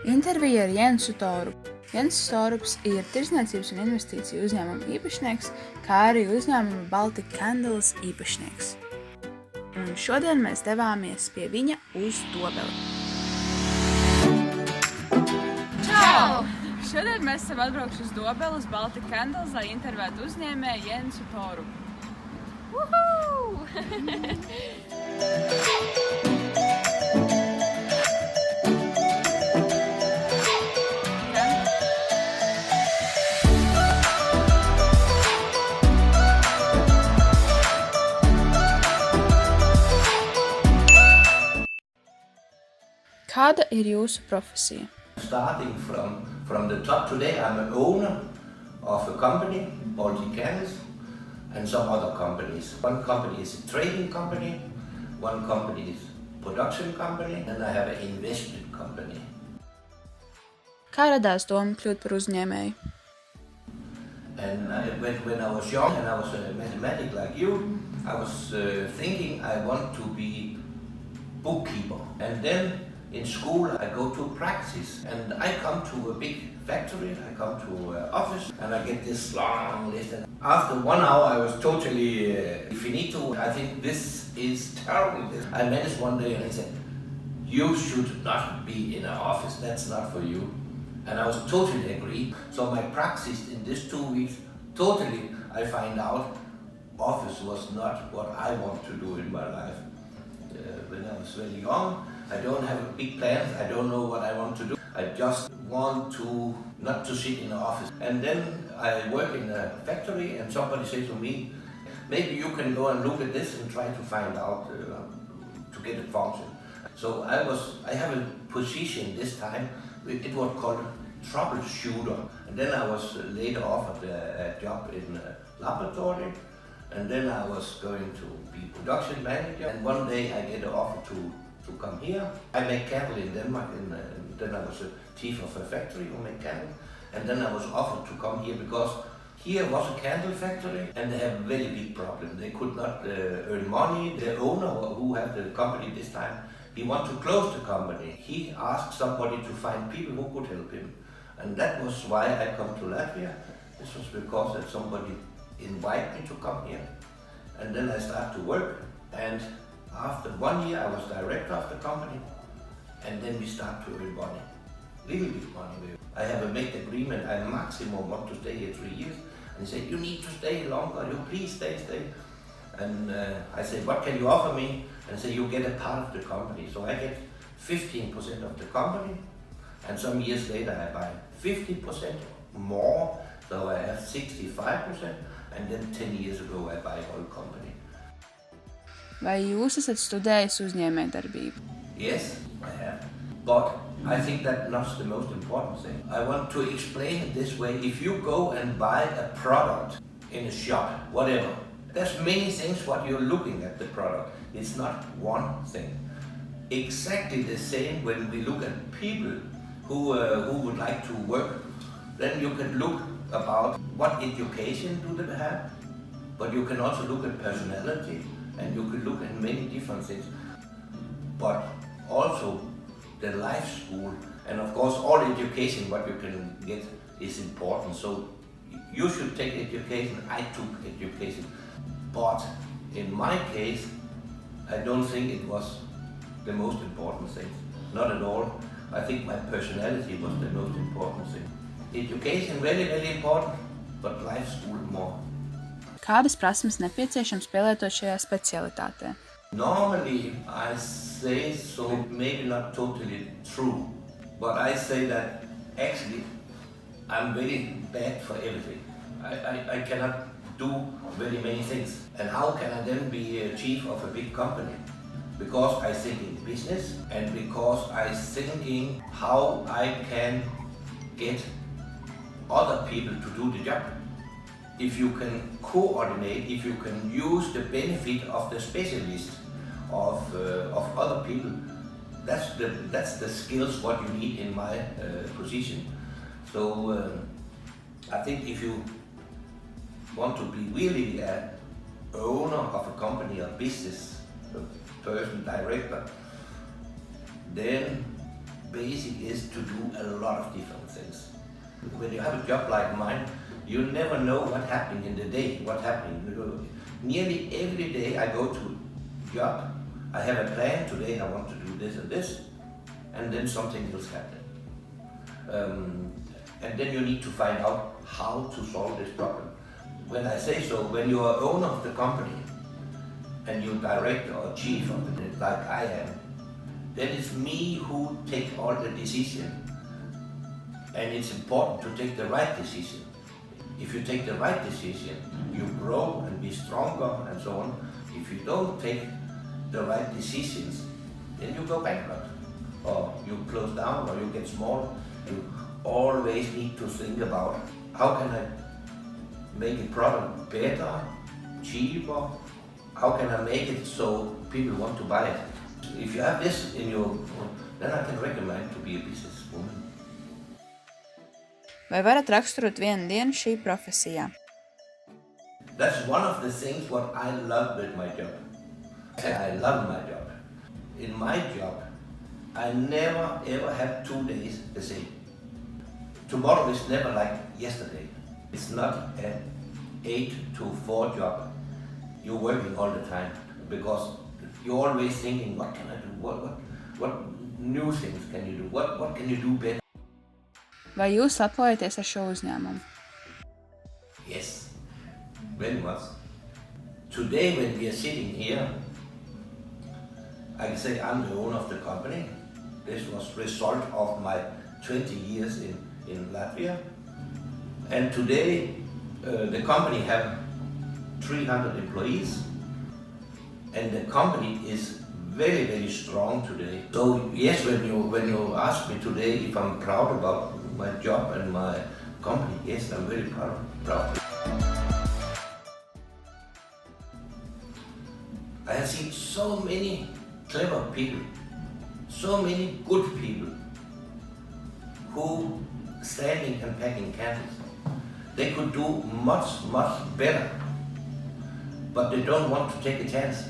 Intervija ar Jensu Thorupu. Jensu Thorups ir tirsniecības un investīciju uzņēmuma īpašnieks, kā arī uzņēmuma Baltic Candles īpašnieks. Un šodien mēs devāmies pie viņa uz Dobeli. Čau! Šodien mēs esam atbraukuši uz Dobeli, uz Baltic Candles, lai intervētu uzņēmēju Jensu Thorupu. Uhuu! Kāda ir jūsu profesija? Starting from the top today, I'm an owner of a company, Baltic Candles, and some other companies. One company is a trading company, one company is a production company, and I have an investment company. Kā radās doma kļūt par uzņēmēju? And when I was young and I was a mathematic like you, I was thinking I want to be bookkeeper. And then in school I go to practice and I come to a big factory, I come to an office and I get this long list. And after 1 hour I was totally finito. I think this is terrible. I managed one day and he said, you should not be in an office, that's not for you. And I was totally agreed. So my practice in these 2 weeks, totally I find out office was not what I want to do in my life. When I was very young, I don't have a big plans, I don't know what I want to do. I just want to not to sit in the office. And then I work in a factory and somebody said to me, maybe you can go and look at this and try to find out to get it function. So I have a position this time, it was called troubleshooter. And then I was later offered a job in a laboratory. And then I was going to be production manager. And one day I get an offer to come here. I make candle in Denmark, and then I was a chief of a factory who made candle. And then I was offered to come here because here was a candle factory and they have a very big problem. They could not earn money. The owner who had the company this time, he wanted to close the company. He asked somebody to find people who could help him. And that was why I come to Latvia. This was because that somebody invited me to come here. And then I started to work. And after 1 year, I was director of the company, and then we start to earn money, little bit money. I have a made agreement. I maximum want to stay here 3 years, and he said, "You need to stay longer. You please stay." And I said, "What can you offer me?" And he said, "You get a part of the company." So I get 15% of the company, and some years later I buy 50% more, so I have 65%, and then 10 years ago I buy whole company. Vai jūs esat studējis uzņēmējdarbību? Yes, I have. But I think that's not the most important thing. I want to explain it this way. If you go and buy a product in a shop, whatever, there's many things what you're looking at the product. It's not one thing. Exactly the same when we look at people who would like to work. Then you can look about what education do they have, but you can also look at personality. And you could look at many different things, but also the life school, and of course all education what you can get is important. So you should take education. I took education, but in my case, I don't think it was the most important thing. Not at all. I think my personality was the most important thing. Education very, very important, but life school more. Kādas prasmes nepieciešams pielietot šajā specialitātē? Normally I say so, maybe not totally true, but I say that actually I'm very bad for everything. I cannot do very many things. And how can I then be a chief of a big company? Because I think in business and because I thinking how I can get other people to do the job. If you can coordinate, if you can use the benefit of the specialist, of other people, that's the skills what you need in my position. So I think if you want to be really an owner of a company, a business person, director, then basic is to do a lot of different things. When you have a job like mine, you never know what happened in the day, what happened. Nearly every day I go to job, I have a plan, today I want to do this and this, and then something else happens. And then you need to find out how to solve this problem. When I say so, when you are owner of the company, and you're director or chief of it, like I am, then it's me who take all the decision. And it's important to take the right decision. If you take the right decision, you grow and be stronger and so on. If you don't take the right decisions, then you go bankrupt, or you close down, or you get small. You always need to think about how can I make a product better, cheaper, how can I make it so people want to buy it. If you have this in your, then I can recommend to be a businesswoman. Vai varat raksturot vienu dienu šī profesijā? That's one of the things what I love with my job. I love my job. In my job, I never ever have 2 days the same. Tomorrow is never like yesterday. It's not an 8 to 4 job. You're working all the time because you're always thinking, what can I do? What new things can you do? What can you do better? Vai jūs lepojaties ar šo uzņēmumu? Yes, very much. Today when we are sitting here, I can say I'm the owner of the company. This was result of my 20 years in Latvia. And today the company have 300 employees, and the company is very, very strong today. So yes, when you ask me today if I'm proud about my job and my company, yes, I'm very proud. I have seen so many clever people, so many good people who standing and packing candles. They could do much, much better, but they don't want to take a chance.